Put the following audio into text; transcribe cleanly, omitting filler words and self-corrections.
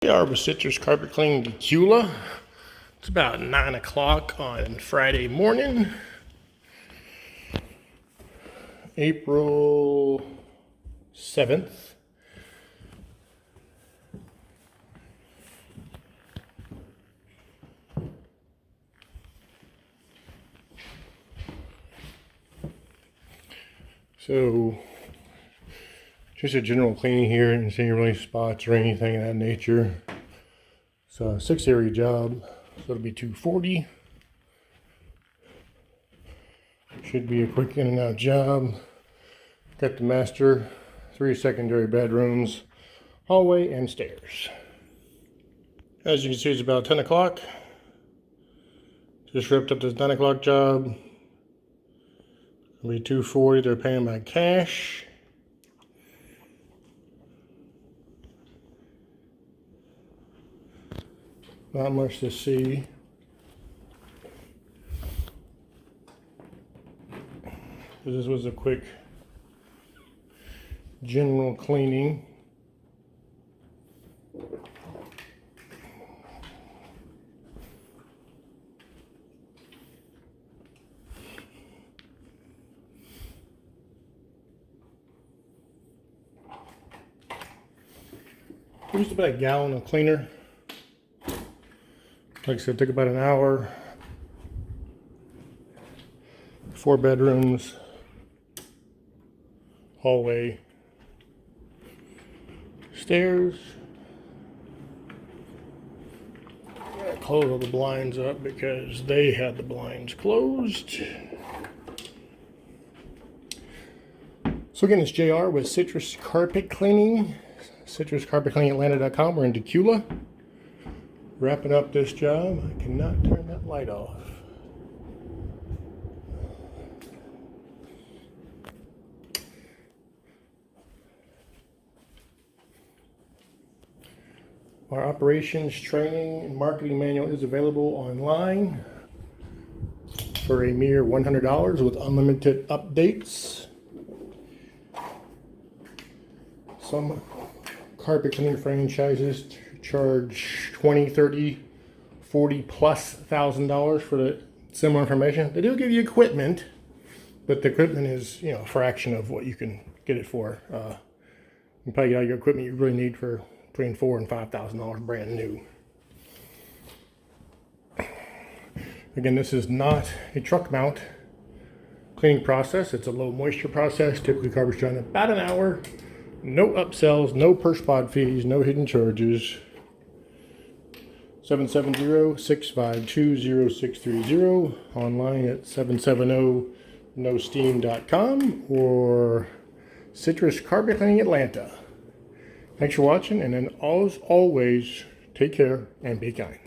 We are with Citrus Carpet Cleaning Dacula. It's about 9 o'clock on Friday morning, April 7th. So, just a general cleaning here, and see really spots or anything of that nature. It's a 6-area job, so it'll be $240. Should be a quick in and out job. Got the master, 3 secondary bedrooms, hallway, and stairs. As you can see, it's about 10 o'clock. Just wrapped up this 9 o'clock job. It'll be $240. They're paying by cash. Not much to see. This was a quick general cleaning. Used about a gallon of cleaner. Like I said, it took about an hour. 4 bedrooms, hallway, stairs. I'm gonna close all the blinds up because they had the blinds closed. So again, it's JR with Citrus Carpet Cleaning, citruscarpetcleaningatlanta.com. We're in Dacula. Wrapping up this job. I cannot turn that light off. Our operations training and marketing manual is available online for a mere $100 with unlimited updates. Some carpet cleaning franchises charge $20, $30, $40 plus $1,000 for the similar information. They do give you equipment, but the equipment is, a fraction of what you can get it for. You probably get all your equipment you really need for between $4,000 and $5,000 brand new. Again, this is not a truck mount cleaning process. It's a low moisture process. Typically covers done in about an hour. No upsells, no per spot fees, no hidden charges. 770-652-0630, online at 770nosteam.com or Citrus Carpet Cleaning Atlanta. Thanks for watching, and then always take care and be kind.